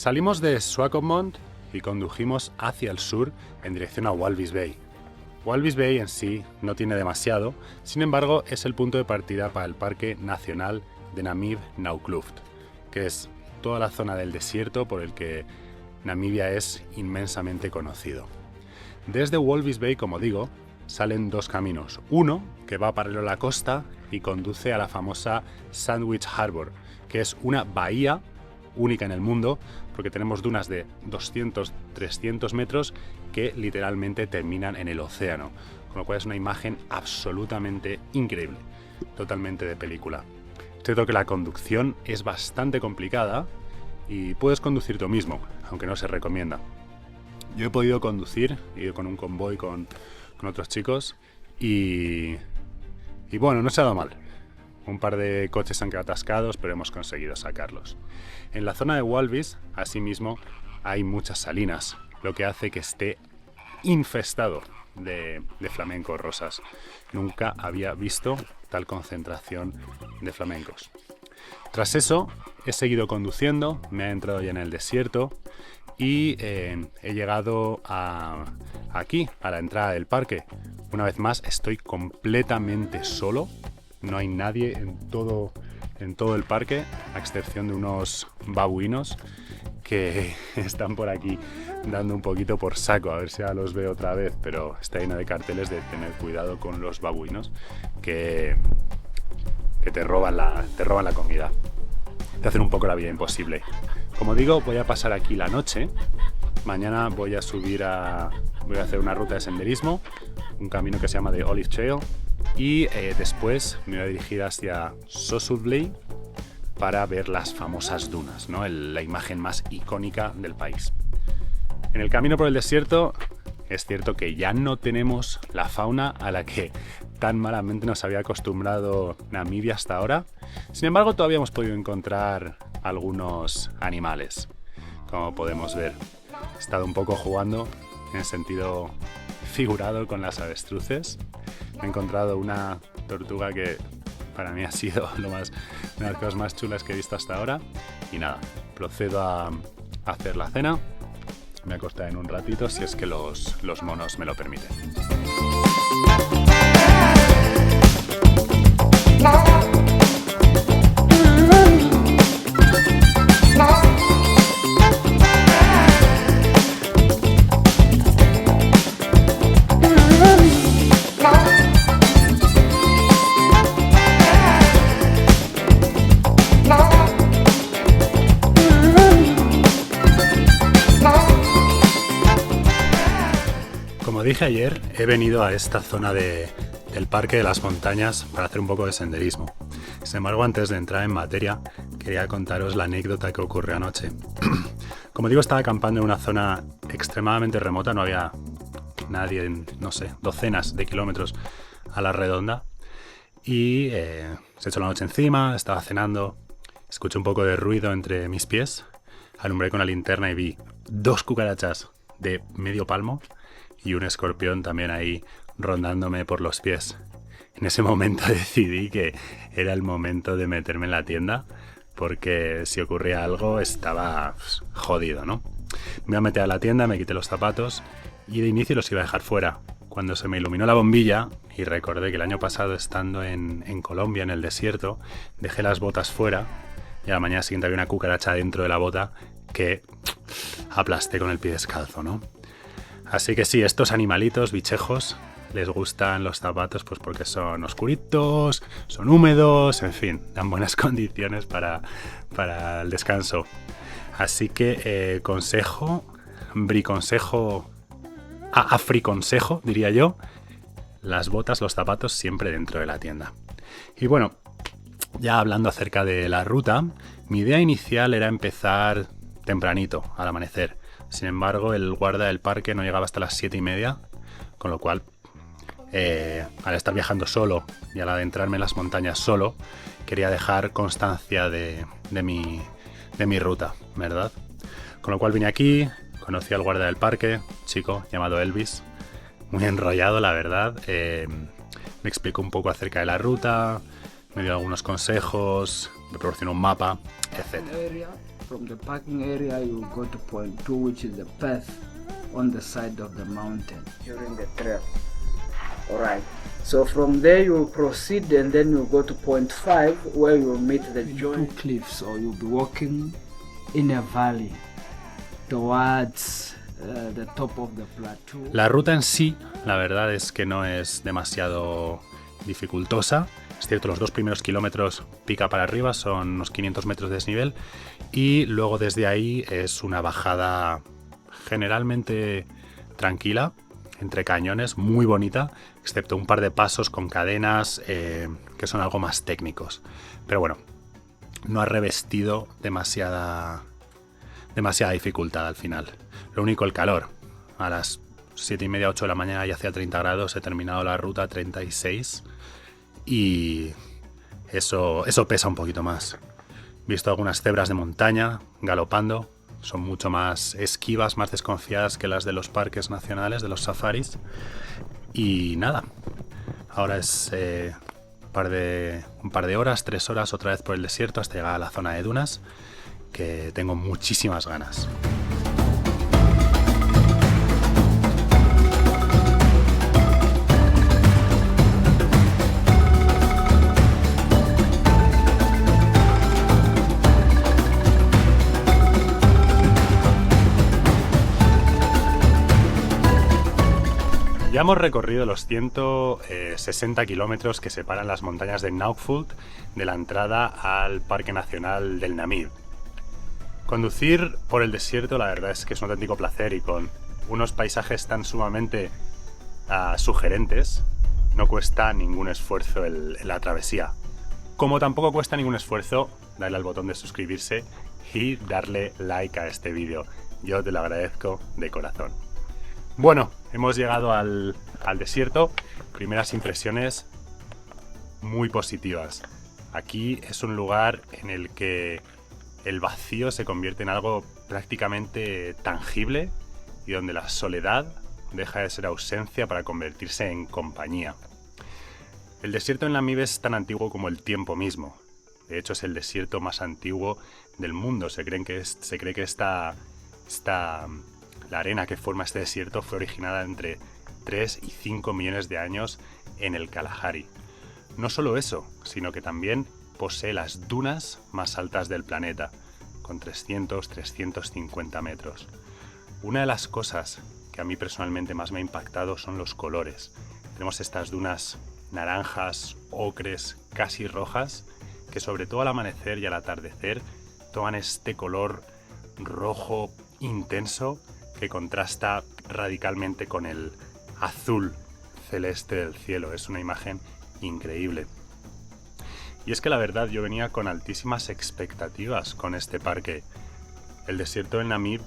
Salimos de Swakopmund y condujimos hacia el sur en dirección a Walvis Bay. Walvis Bay en sí no tiene demasiado, sin embargo es el punto de partida para el Parque Nacional de Namib-Naukluft, que es toda la zona del desierto por el que Namibia es inmensamente conocido. Desde Walvis Bay, como digo, salen dos caminos. Uno que va paralelo a la costa y conduce a la famosa Sandwich Harbour, que es una bahía única en el mundo porque tenemos dunas de 200-300 metros que literalmente terminan en el océano, con lo cual es una imagen absolutamente increíble, totalmente de película. Es cierto que la conducción es bastante complicada y puedes conducir tú mismo, aunque no se recomienda. Yo he podido conducir, he ido con un convoy con otros chicos y bueno, no se ha dado mal. Un par de coches han quedado atascados, pero hemos conseguido sacarlos. En la zona de Walvis, asimismo, hay muchas salinas, lo que hace que esté infestado de flamencos rosas. Nunca había visto tal concentración de flamencos. Tras eso, he seguido conduciendo, me he entrado ya en el desierto y he llegado aquí, a la entrada del parque. Una vez más, estoy completamente solo. No hay nadie en todo el parque, a excepción de unos babuinos que están por aquí dando un poquito por saco, a ver si ya los veo otra vez, pero está lleno de carteles de tener cuidado con los babuinos que te roban la comida, te hacen un poco la vida imposible. Como digo, voy a pasar aquí la noche. Mañana voy a hacer una ruta de senderismo, un camino que se llama The Olive Trail, y después me voy a dirigir hacia Sossusvlei para ver las famosas dunas, ¿no? La imagen más icónica del país. En el camino por el desierto es cierto que ya no tenemos la fauna a la que tan malamente nos había acostumbrado Namibia hasta ahora. Sin embargo, todavía hemos podido encontrar algunos animales, como podemos ver. He estado un poco jugando en el sentido figurado con las avestruces. He encontrado una tortuga que para mí ha sido una de las cosas más chulas que he visto hasta ahora. Y nada, procedo a hacer la cena. Me acostaré en un ratito si es que los monos me lo permiten. Como dije ayer, he venido a esta zona del Parque de las Montañas para hacer un poco de senderismo. Sin embargo, antes de entrar en materia, quería contaros la anécdota que ocurrió anoche. Como digo, estaba acampando en una zona extremadamente remota, no había nadie en, no sé, docenas de kilómetros a la redonda. Y se echó la noche encima, estaba cenando, escuché un poco de ruido entre mis pies, alumbré con la linterna y vi 2 cucarachas de medio palmo y un escorpión también ahí rondándome por los pies. En ese momento decidí que era el momento de meterme en la tienda porque si ocurría algo estaba jodido, ¿no? Me iba a meter a la tienda, me quité los zapatos y de inicio los iba a dejar fuera. Cuando se me iluminó la bombilla y recordé que el año pasado estando en Colombia, en el desierto, dejé las botas fuera y a la mañana siguiente había una cucaracha dentro de la bota que aplasté con el pie descalzo, ¿no? Así que sí, estos animalitos, bichejos, les gustan los zapatos pues porque son oscuritos, son húmedos, en fin, dan buenas condiciones para el descanso. Así que africonsejo, diría yo, las botas, los zapatos siempre dentro de la tienda. Y bueno, ya hablando acerca de la ruta, mi idea inicial era empezar tempranito, al amanecer. Sin embargo, el guarda del parque no llegaba hasta las 7:30, con lo cual, al estar viajando solo y al adentrarme en las montañas solo, quería dejar constancia de mi ruta, ¿verdad? Con lo cual vine aquí, conocí al guarda del parque, chico llamado Elvis, muy enrollado, la verdad. Me explicó un poco acerca de la ruta, me dio algunos consejos, me proporcionó un mapa, etc. From the parking area, you go to point 2, which is the path on the side of the mountain during the trail. Alright, so from there you will proceed and then you go to point 5 where you will meet the joint 2 cliffs, or you'll be walking in a valley towards the top of the plateau. La ruta en sí, la verdad es que no es demasiado dificultosa. Es cierto, los 2 primeros kilómetros pica para arriba, son unos 500 metros de desnivel, y luego desde ahí es una bajada generalmente tranquila, entre cañones, muy bonita, excepto un par de pasos con cadenas que son algo más técnicos. Pero bueno, no ha revestido demasiada dificultad al final. Lo único, el calor. A las 7:30, 8 de la mañana ya hacía 30 grados, he terminado la ruta 36 y eso pesa un poquito más. He visto algunas cebras de montaña galopando, son mucho más esquivas, más desconfiadas que las de los parques nacionales, de los safaris. Y nada, ahora es un par de horas, 3 horas otra vez por el desierto hasta llegar a la zona de dunas, que tengo muchísimas ganas. Ya hemos recorrido los 160 kilómetros que separan las montañas de Naukfold de la entrada al Parque Nacional del Namib. Conducir por el desierto, la verdad es que es un auténtico placer, y con unos paisajes tan sumamente sugerentes, no cuesta ningún esfuerzo la travesía. Como tampoco cuesta ningún esfuerzo darle al botón de suscribirse y darle like a este vídeo. Yo te lo agradezco de corazón. Bueno, hemos llegado al desierto. Primeras impresiones muy positivas. Aquí es un lugar en el que el vacío se convierte en algo prácticamente tangible y donde la soledad deja de ser ausencia para convertirse en compañía. El desierto en Namib es tan antiguo como el tiempo mismo. De hecho, es el desierto más antiguo del mundo. Se cree que la arena que forma este desierto fue originada entre 3 y 5 millones de años en el Kalahari. No solo eso, sino que también posee las dunas más altas del planeta, con 300-350 metros. Una de las cosas que a mí personalmente más me ha impactado son los colores. Tenemos estas dunas naranjas, ocres, casi rojas, que sobre todo al amanecer y al atardecer toman este color rojo intenso que contrasta radicalmente con el azul celeste del cielo. Es una imagen increíble. Y es que la verdad yo venía con altísimas expectativas con este parque. El desierto del Namib,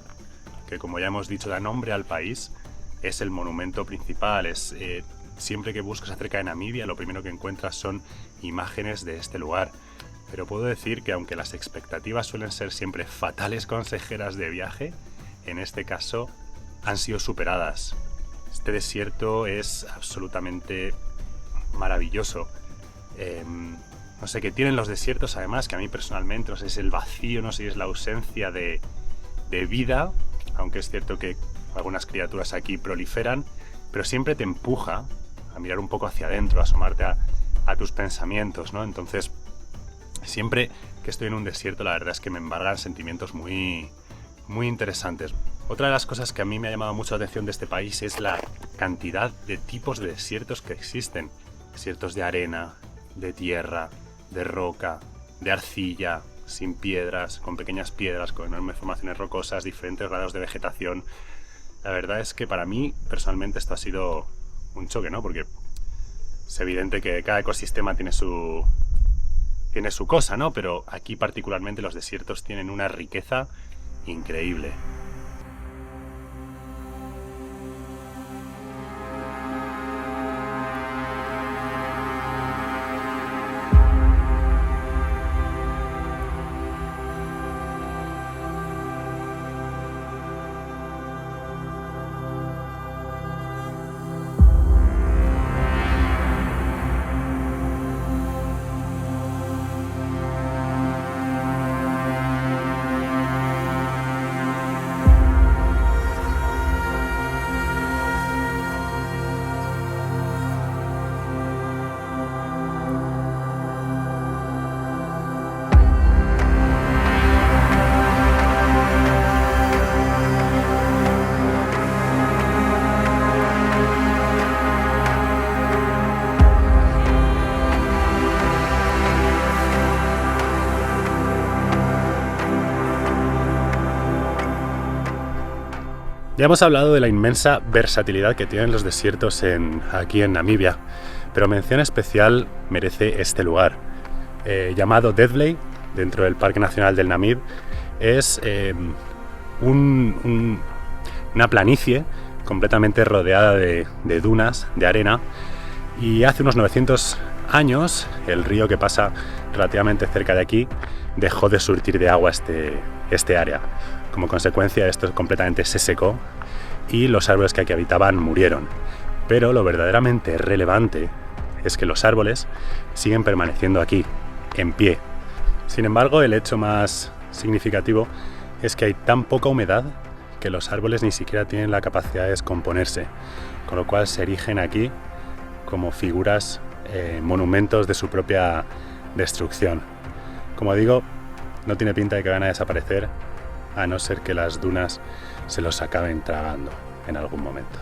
que como ya hemos dicho da nombre al país, es el monumento principal. Siempre que buscas acerca de Namibia, lo primero que encuentras son imágenes de este lugar. Pero puedo decir que aunque las expectativas suelen ser siempre fatales consejeras de viaje, en este caso han sido superadas. Este desierto es absolutamente maravilloso. No sé qué tienen los desiertos, además, que a mí personalmente, no sé si es el vacío, no sé si es la ausencia de vida, aunque es cierto que algunas criaturas aquí proliferan, pero siempre te empuja a mirar un poco hacia adentro, a asomarte a tus pensamientos, ¿no? Entonces, siempre que estoy en un desierto, la verdad es que me embargan sentimientos muy interesantes. Otra de las cosas que a mí me ha llamado mucho la atención de este país es la cantidad de tipos de desiertos que existen. Desiertos de arena, de tierra, de roca, de arcilla, sin piedras, con pequeñas piedras, con enormes formaciones rocosas, diferentes grados de vegetación. La verdad es que para mí, personalmente, esto ha sido un choque, ¿no? Porque es evidente que cada ecosistema tiene su cosa, ¿no? Pero aquí particularmente los desiertos tienen una riqueza increíble. Ya hemos hablado de la inmensa versatilidad que tienen los desiertos aquí en Namibia, pero mención especial merece este lugar, llamado Devley, dentro del Parque Nacional del Namib. Es una planicie completamente rodeada de dunas, de arena, y hace unos 900 años el río que pasa relativamente cerca de aquí dejó de surtir de agua este área. Como consecuencia, esto completamente se secó y los árboles que aquí habitaban murieron. Pero lo verdaderamente relevante es que los árboles siguen permaneciendo aquí, en pie. Sin embargo, el hecho más significativo es que hay tan poca humedad que los árboles ni siquiera tienen la capacidad de descomponerse, con lo cual se erigen aquí como figuras, monumentos de su propia destrucción. Como digo, no tiene pinta de que van a desaparecer, a no ser que las dunas se los acaben tragando en algún momento.